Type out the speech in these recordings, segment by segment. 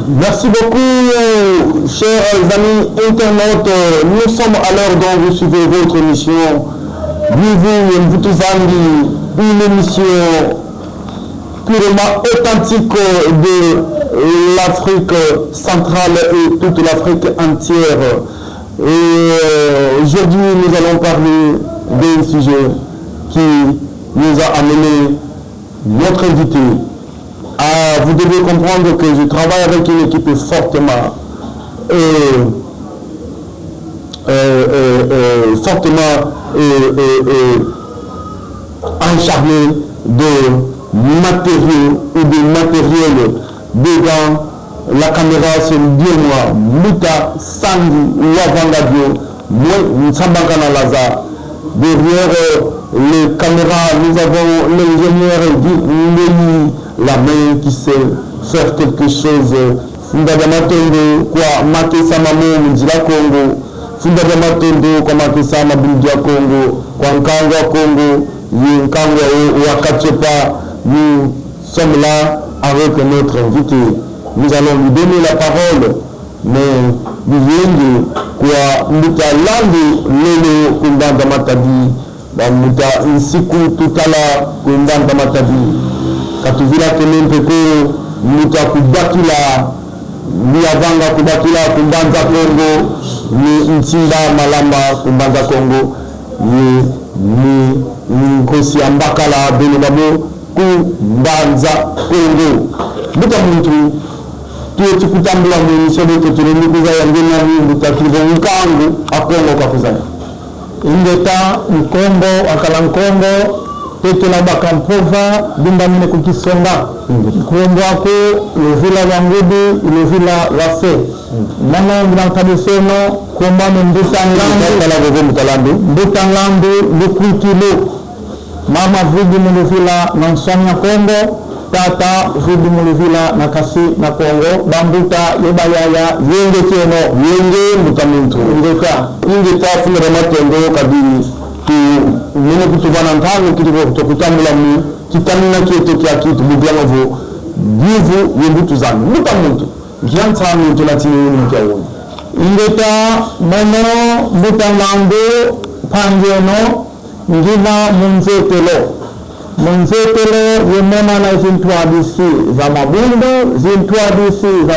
Merci beaucoup, chers amis internautes. Nous sommes à l'heure dont vous suivez votre émission. Vous tous une émission purement authentique de l'Afrique centrale et toute l'Afrique entière. Et aujourd'hui, nous allons parler d'un sujet qui nous a amené notre invité. Vous devez comprendre que je travaille avec une équipe fortement encharnée de matériaux ou de matériel devant la caméra. C'est bien moi, Muta Sandy Wavangadio, moi, Nsambakana Laza. Derrière les caméras, nous avons l'ingénieur Guy, la main qui sait faire quelque chose. Fundadamatondo, quoi, Mate Samamo, Mzila Congo, Fundadamatondo, quoi, Mate Sama Bundia Congo, quoi, Nkangwa Congo, Nkangwa Wakachepa. Nous sommes là avec notre invité. Nous allons lui donner la parole, mais nous quoi, Muta Landi, Lelo, Kundanda Matabi, Muta Nsiku, Tutala, Kundanda Matabi. Katuvila Kenempeko, Muta Kubakila, Niavanga Kubakila, Kumbanza Congo, ni Ntinda Malamba, Kumbanza Congo, ni Nkosi Ambakala, Benobabo, Kumbanza Congo. Muta Muntu, tu kutambula mwenyesho wetu tulikuza ya ngeni mutakivo Nkangu, Akongo kakuzana. Ingeta Nkongo, Akala Nkongo, Tete la Bakampova, Bimba Mine Kukisonga, Kumbwako, le villa Wangudi, le villa Wase. Nana Mbrankadiseno, Kumba Mbutangambu, Lukutilo, Mama Vidi Muluvila, Nansanya Kongo, Tata Vidi Muluvila, Nakasi, Nakongo, Bambuta, Yebayaya, Yenge Keno, Yenge Mutamintu, Ingeta Fumeramatongo, Kabili. Mene kutuvana ntano kilivo kutokutambula mu kitamina kiete kia kitu bugyango bivu yembutu zangu muta muntu ngiantsa muntu latini muntu yawo ingeta mono mutangambo pangeno ngina munzetelo yemema na zintwadisi za mabundo zintwadisi za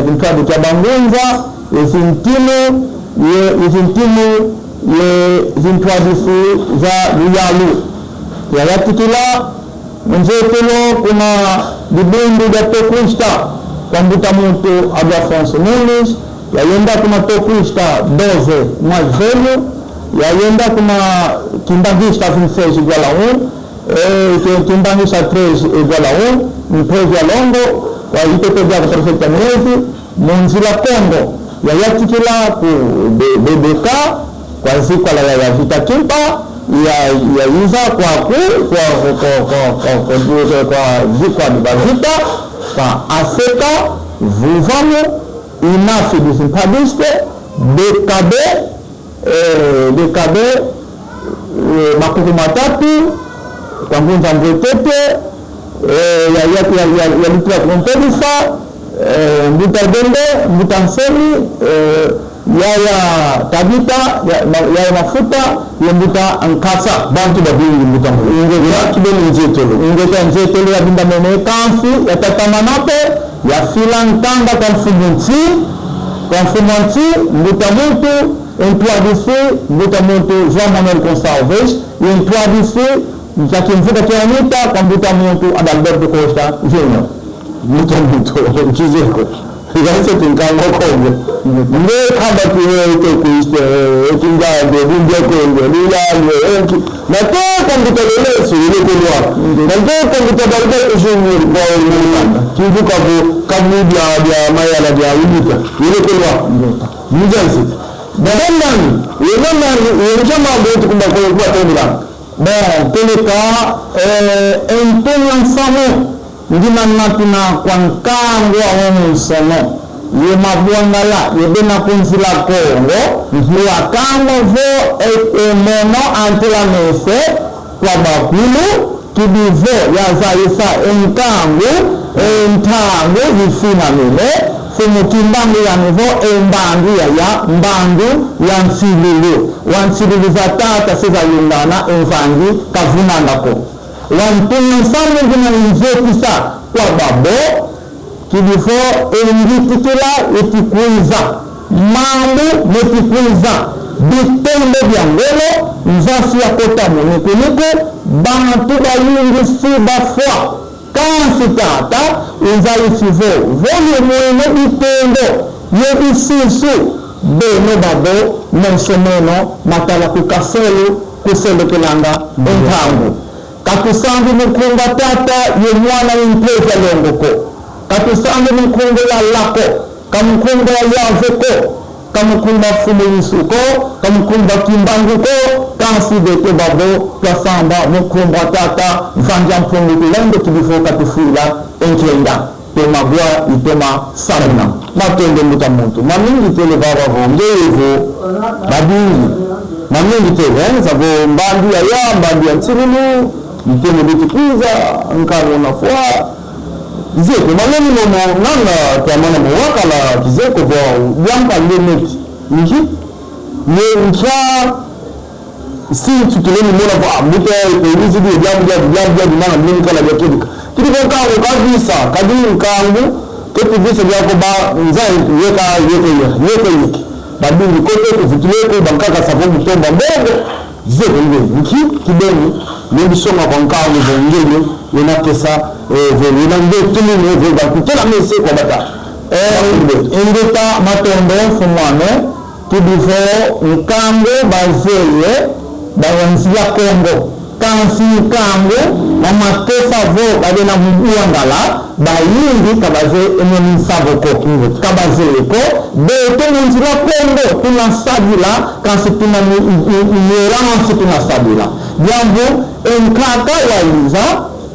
zintwadi kia bangunza izintimo le zintwadisi za Luyalu yayatikila mwenzetelo kuna dibundu da tokuista kwa mbuta muntu Abrafonso Nunes yayenda kuna tokuista Doze Mwazelu yayenda kuna kimbangista Vinceji igual a 1 kimbangista 3 igual a 1 mprezi ya longo kwa itepeza kwa perfectamente munzila Kongo yayatikila ku BBK kwa zikwa la ya vita kimpa ya iza kwa zikwa ni vita kwa aseka vuvamo inafi disimpadiste DKB makuku matatu kwa ngunza mwetepe ya litia kumpedisa mbuta dende mbuta nsemi yaya tabita yaya mafuta yembuta ankasa bantu babingi mbuta ingeka kibeni nzetelo ya binda mene kanfu ya tatamanape ya filantanga kwa mfumonti mbuta muntu entwadisi mbuta muntu João Manuel Gonçalves entwadisi mtakimvuka kianita kwa mbuta muntu Adalberto Costa Junior mbuta muntu chizeko Yase tinkango Kongo. Ne kamba tuwe kuiste kingaje bunde Kongo lilalo enti. Na to kombuta leso ile kulwa. Na to kombuta balbe junior boy mwana. Kivuka vo kamudi ya mayala ya ulika. Ile kulwa. Mjansi. Badandani, yema bote kumba kwa tobula. Ba teleka entonyansamo ndina natuna kwa nkango wa msomo ye mabwangala ye bena kunzila Kongo ya kango vo mono antila mese kwa bakulu kibivo ya zaisa enkango entango zifina mene fumukimbangu ya nivo embangu ya mbangu ya nsilulu wansilulu za tata siza yungana enfangi kavunangako wantumisangu gina nzekisa kwa babo kibifo engitikila etikuiza mambu metikuiza bitembe bya ngolo nzasi ya kota munikunuku bantu bayingi si bafwa kansi tata unzalisivo voli mwene bitendo yebisisu beno babo nensomeno matala kukaselu kuselekelanga entangu katusangu mukunga tata ye mwana impeza longoko katusangu mukunga ya lako kamukunga ya yaveko kamukumba fumu yisuko kamukumba kimbanguko kansi dete babo kasamba mukumba tata mfanja mpungu kulendo kibifoka tufila enkenda temagwa itema samuna matende muta muntu mamingi tele baba vongevo badingi mamingi tele zavo mbandi ya mbandi ya ntsirulu iteme bitikuza nkaro na fwa zeko maneni momo nanga tamana mwaka la kizeko vo yampa limit niki ye ncha si tukileni mona vo amuta izi bi bya nanga mimi kala yakidika kidi ko ka ko visa kadi nkangu ketu visa yako ba nzai yeka yeki badini ko ko vituleko bankaka savo mutomba mbongo zeko niki kibeni nindi songa kwa nkangu vo ngene yena pesa vena ndetuni nevo bakutela mese kwa bata ingita matombe fumwane kibifo nkambo bazeye bawansi ya Kongo kansi nkambo na matesa vo badena mubuangala bayingi kabaze eneni saboko kabazeko bete nzira Kongo tunasabila kansi tunanyerama tunasabila jambo enkaka waiza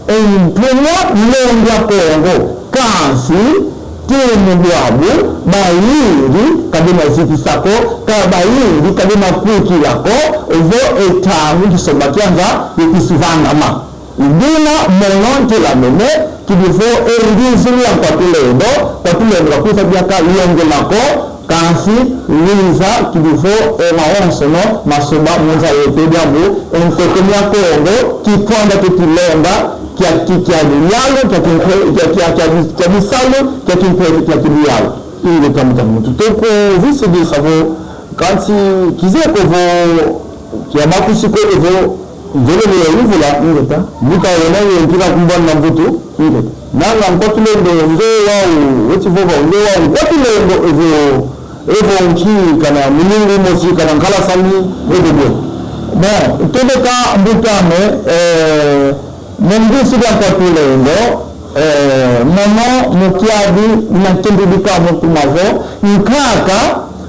empumwa longa Kongo kansi timu bwabu bayingi kadima zikisako kabayingi kadima kuki lako ovo etangu kisoma kyanza yekisivangama idina mononte la mene kibifo erindizili ya kwa tulendo wakuza biaka longe lako kansi liza kibifo maonsono masoba mwenza yote jambu enkotomia Kongo kikwanda kikilonga kia dunialo kia bisalo kia kimpevi kia kibiyalo ile kamuta mtu toko visi di savo kanti kizeko vo kia makusiko evo vile ni yuvula ingeta muka wena yempira kumbana mvutu ingeta nanga mkwatulendo mzo wao weti vova mzo wao mkwatulendo evo nki kana miningi mosi kana nkala sami evo bwe bon tebeka mbutame Mungusi ya kwa tulendo mono mukiadi inatendibika mutumazo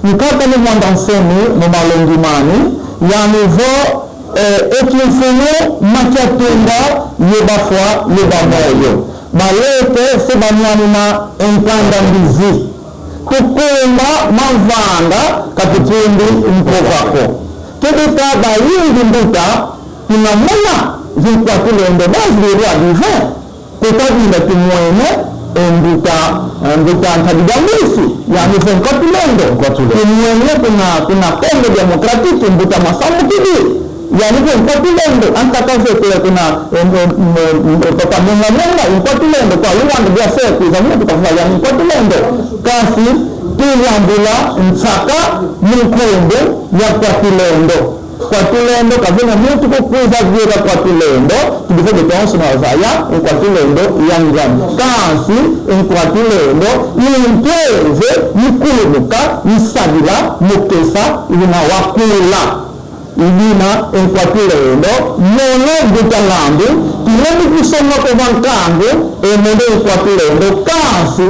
nkaka ni mwandanseni mumalongimani ya nivo ekifunu makiatunda yebafwa yebamoyo balete sebanyani na enkanda mbizi kukumba mavanda katitundi mpokako kebita bayingi mbuta inamuna zikwa tulendo bazirwa dive kutadina tumwene enduta ntadidamisi yani fenko tulendo tumwene kuna Kongo demokratiki mbuta masamu kidi yani fenko tulendo antakaze kuna papa munga inko tulendo kwa luwanda bia seku zamuna tukafanya yani inko tulendo kasi tuyambula nsaka mkundu ya kwa tulendo kwa tulendo kavina mtu kukuza vira kwa tulendo kibifo betonso na zaya kwa tulendo yanjani kansi kwa tulendo nimpeze nikulubuka nisabila mukesa ina wakula ibina kwa tulendo mono butangambu kilendi kusoma kwa vankangu emende kwa tulendo kansi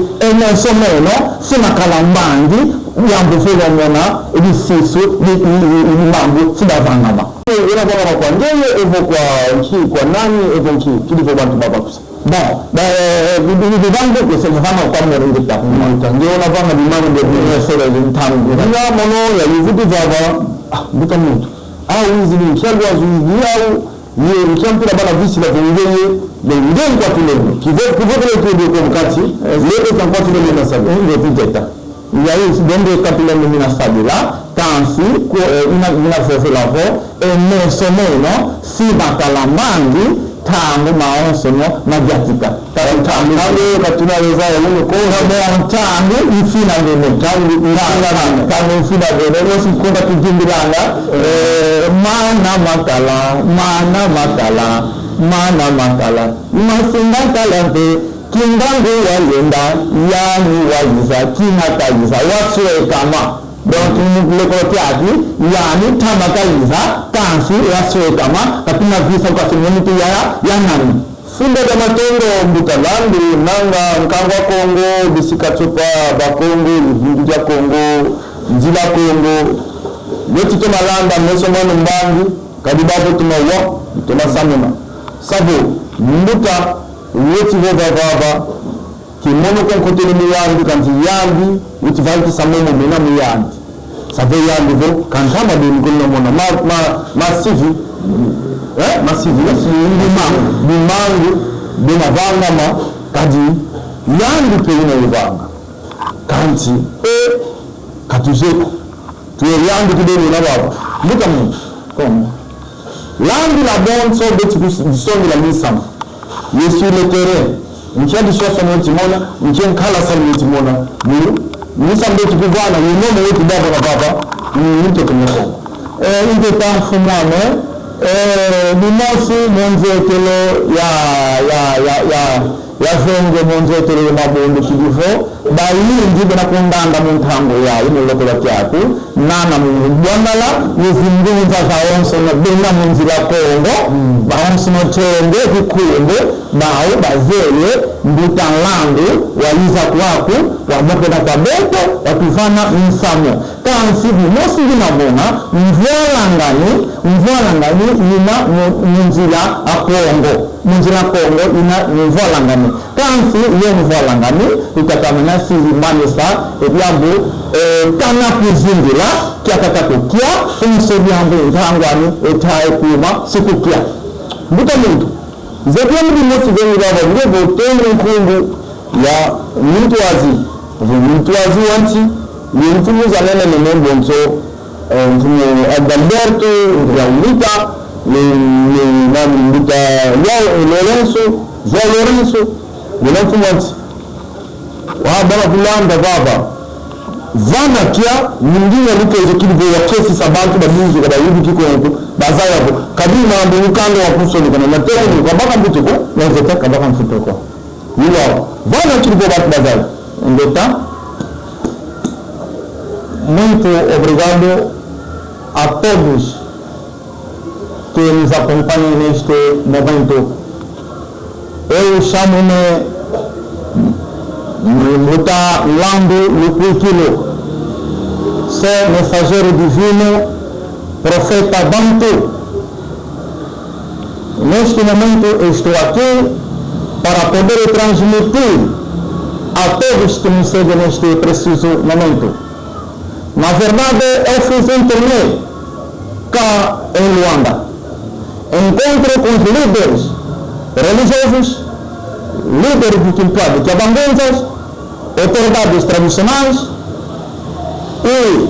someno sina kalambangi yambu fela mona ebisisu mambo sidavangama ina baba kwa ngeye evo kwa nani evo kilivo bantu baba kusa bon bibi bango ko se vama kwa mrengo ta ngeo na vanga bimano de sera de ntangu ya mono ya yuvuti baba buta muntu au hizi ni kyalwa zuzi au Mkiampira bana visi la vingeye ngeni kwa tuleni kivoto le tudo kwa mkati leo kwa tuleni na sababu ndio tujeta ya hiyo ndio kwa tuleni na sababu la tansi ko ina fofe la vo e mesomo no si batala mangi tangu maonsono majatika tangu katuna weza yule ko tangu ifina ngene tangu ifina ngene sikonda tujimbilanga mana makala masinga talante kindangu walenda yani waliza kinatayiza waswe kama donc le côté aki yani tamakaliza kansi waswe kama kapina visa kwa community ya nani funda da matongo mbutalandi nanga nkangwa Kongo bisika chopa ba Kongo ibundu ya Kongo njila Kongo yoti to malanda meso mwana mbangu kadibabo tumawa tumasamuna savo mbuta yoti vova kimono kon kote ni yangu kanzi yangu yoti vanti samemo mena miyandi savo yangu vo kankama de ngolo mona masivi bimangu binavanga ma kadi yangu pengine ivanga kanti katuzeko tuwe yangu kideni na baba mbuta mungu komo langu la bon so beti kusongi la misama yesu le terrain mchandi sosa mweti mona mchen kala sali mweti mona misama beti kuvana mwinomo wetu baba na baba mwito kenyeko inde tanfumane Bimosi monzetelo ya venge monzetelo ya mabondo kidifo bayingi bana kundanga muntango ya ino lokola kyatu nana mubwandala yizingunza za onso na bena munzira Kongo baonso no chenge kukunde bawo bazele mbutanlangu waliza kwaku wamokena kwa beto wakifana msamo kansi bimosi binabona mvwalangani ina munzira Kongo ina mvwalangani kansi iyo mvwalangani itakamena siri manesa ebyambu kana kuzindila kyakatakukia umusebyambu ntangwani etaye kuma sikukia mbuto muntu zebyambu bimosi byenibaba ngevo tenge nkungu ya muntu wazi wanti ni mfumu za nene ni mbonzo mfumu Adalberto ya Unita ni nani Unita ya Lorenzo ni mfumu wanti wa baba kulanda baba vana kia mwingine luko ezekilivo ya kesi sabantu babuzi kada yubi kiko yanku bazaya ko kadima mbukando wa kusoni kana natero ni kwa baka mbuto ko na zetaka baka mfuto ko yilo vana kilivo batu bazaya ndeta. Muito obrigado a todos que nos acompanham neste momento. Eu chamo-me Muta Lambo Lupuquilo, sou mensageiro divino, profeta Bantu. Neste momento eu estou aqui para poder transmitir a todos que me seguem neste preciso momento. Na verdade, eu fiz um torneio cá em Luanda. Encontro com os líderes religiosos, líderes de Quimplado, que abandonas, autoridades tradicionais e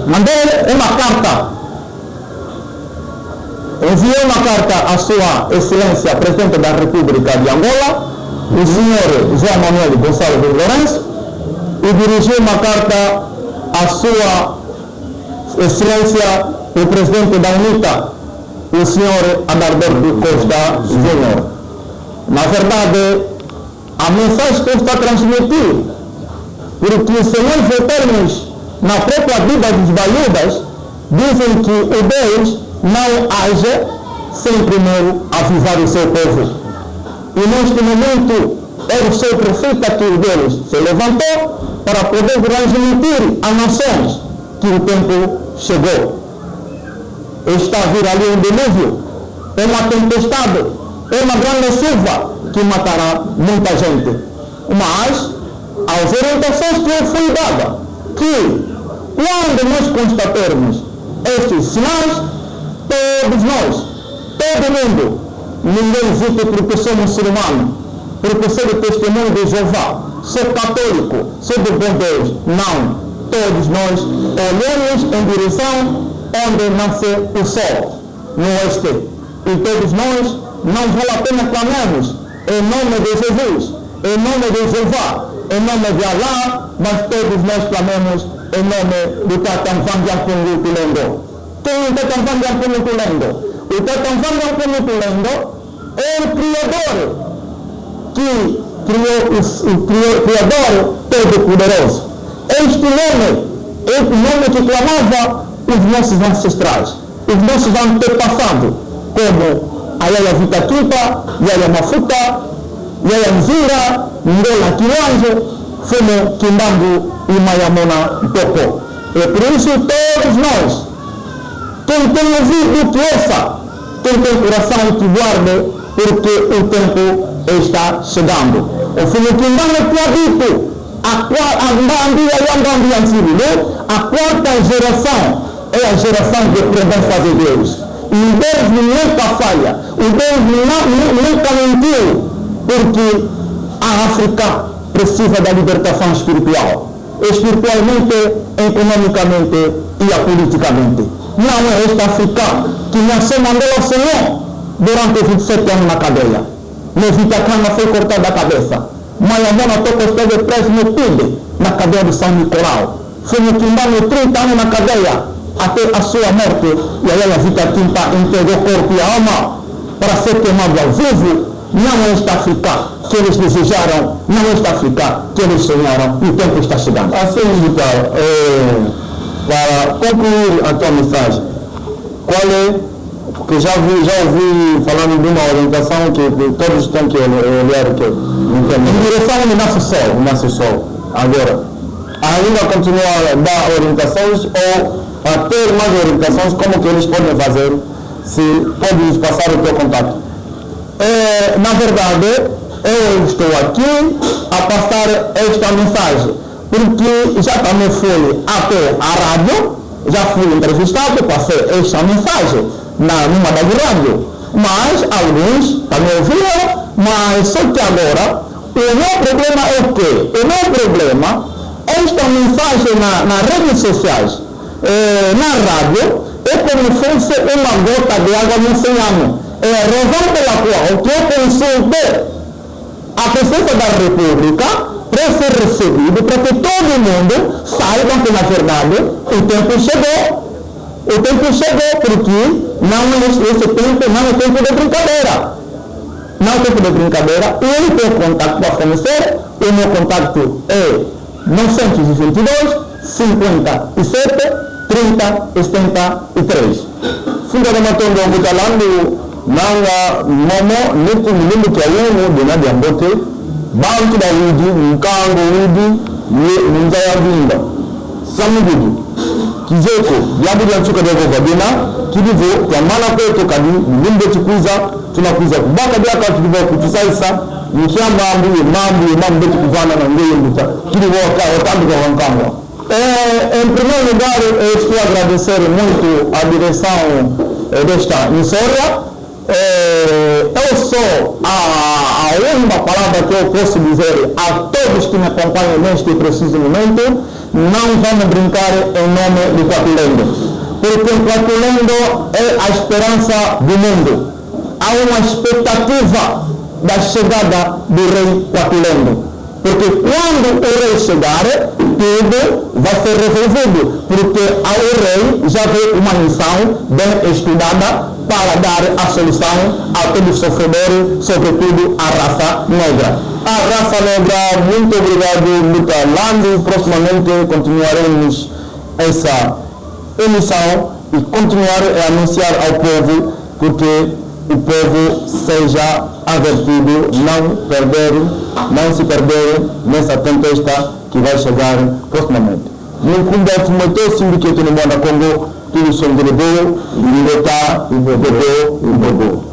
mandei uma carta. Enviei uma carta à Sua Excelência, Presidente da República de Angola, o senhor João Manuel Gonçalves de Lourenço, e dirigi uma carta à Sua Excelência, o Presidente da UNITA, o senhor Adalberto Costa Júnior. Na verdade, a mensagem que está a transmitir, porque se nós voltarmos na própria vida dos baludas, dizem que o Deus não age sem primeiro avisar o seu povo. E neste momento, eu sou profeta que o Deus se levantou para poder transmitir a nações que o tempo chegou. Está a vir ali um dilúvio, é uma tempestade, é uma grande chuva que matará muita gente. Mas as orientações que eu fui dada, que quando nós constatarmos estes sinais, todos nós, todo mundo, ninguém hesita porque sou muçulmano, porque sou do testemunho de Jeová, sou católico, sou do bom Deus. Não, todos nós olhamos em direção onde nasce o sol, no oeste. E todos nós, não vale a pena clamarmos em nome de Jesus, em nome de Jeová, em nome de Allah, mas todos nós clamamos em nome do Tatamvangampungu Tulendo. Quem é o Tatamvangampungu Tulendo? O Tatamvangampungu Tulendo é o Criador, que criou o Criador Todo-Poderoso. Este nome é o nome que clamava os nossos ancestrais, os nossos antepassados, como a Yaya Vitakipa, Yaya Mafuta, Yaya Nzira, Ngola Kiwanjo, Fumo Kimbangu e Mayamona Mpoko. E por isso todos nós, quem tem ouvido que ouça, quem tem coração que guarde, porque o tempo está chegando. O Fumo Kimbangu Kuadito, a quarta geração é a geração de promessa de Deus. E Deus nunca falha, o Deus nunca mentiu, porque a África precisa da libertação espiritual, espiritualmente, economicamente e politicamente. Não é esta África que nasceu Mandela Senhor durante 27 anos na cadeia. Nevitakana foi cortada a cabeça. Mayamona Toko esteve preso no PIB, na cadeia de São Nicolau. Foi no Quimbano 30 anos na cadeia, até a sua morte. E aí a Vitakipa entregou o corpo e a alma para ser queimado ao vivo. Não é esta África que eles desejaram, não é esta África que eles sonharam. E o tempo está chegando. Assim, Vitor, para concluir a tua mensagem, qual é? Porque já ouvi falando de uma orientação que todos têm que olhar o que em direção ao nasce o sol. Agora, ainda continua a dar orientações ou a ter mais orientações, como que eles podem fazer, se pode nos passar o teu contato? Na verdade, eu estou aqui a passar esta mensagem, porque já também fui até a rádio, já fui entrevistado, passei esta mensagem numa das rádios, mas alguns também ouviram, mas só que agora, o meu problema é o quê? O meu problema é esta mensagem nas redes sociais, na rádio, é como se fosse uma gota de água no oceano. É a razão pela qual que eu consultei a presidência da República para ser recebido, para que todo mundo saiba que, na verdade, o tempo chegou. O tempo chegou, porque esse tempo não é tempo de brincadeira. Não é tempo de brincadeira. E eu tenho contato para fornecer. O meu contato é 922 57 30 73. Funda da Matongo Butalando, Nanga, Momo, Niku, Milimu Kiayono, Donadi Ambote, Bantu da Widi, Nkango Widi, Ninjaya Vinda, Samugudu, Kizeko, Yabu ya Chuka Devo Vabina, Kidivo, Yamana Kweto Kadi, Nimbe Tukuza, Tunakuza, Kubaka Biaka Kidivo Kutusaisa, Nikiamba Mambu Tukuvana na Ngeye Mbuta, Kidivo Watambi kwa Wankangwa. Em primeiro lugar, eu estou a agradecer muito a direção desta emissora. Eu sou a única palavra que eu posso dizer a todos que me acompanham neste preciso momento: não vamos brincar em nome de Quatulendo, porque Quatulendo é a esperança do mundo. Há uma expectativa da chegada do rei Quatulendo, porque quando o rei chegar, tudo vai ser resolvido, porque o rei já veio uma missão bem estudada para dar a solução a todos os sofredores, sobretudo a raça negra. A raça negra, muito obrigado, Luta Lando. Proximamente continuaremos essa emissão e continuar a anunciar ao povo, porque o povo seja avertido, não se perder nessa tempestade que vai chegar proximamente. No combate muito sindicato no Congo, tudo som de Bobo, Libertar e Bobo.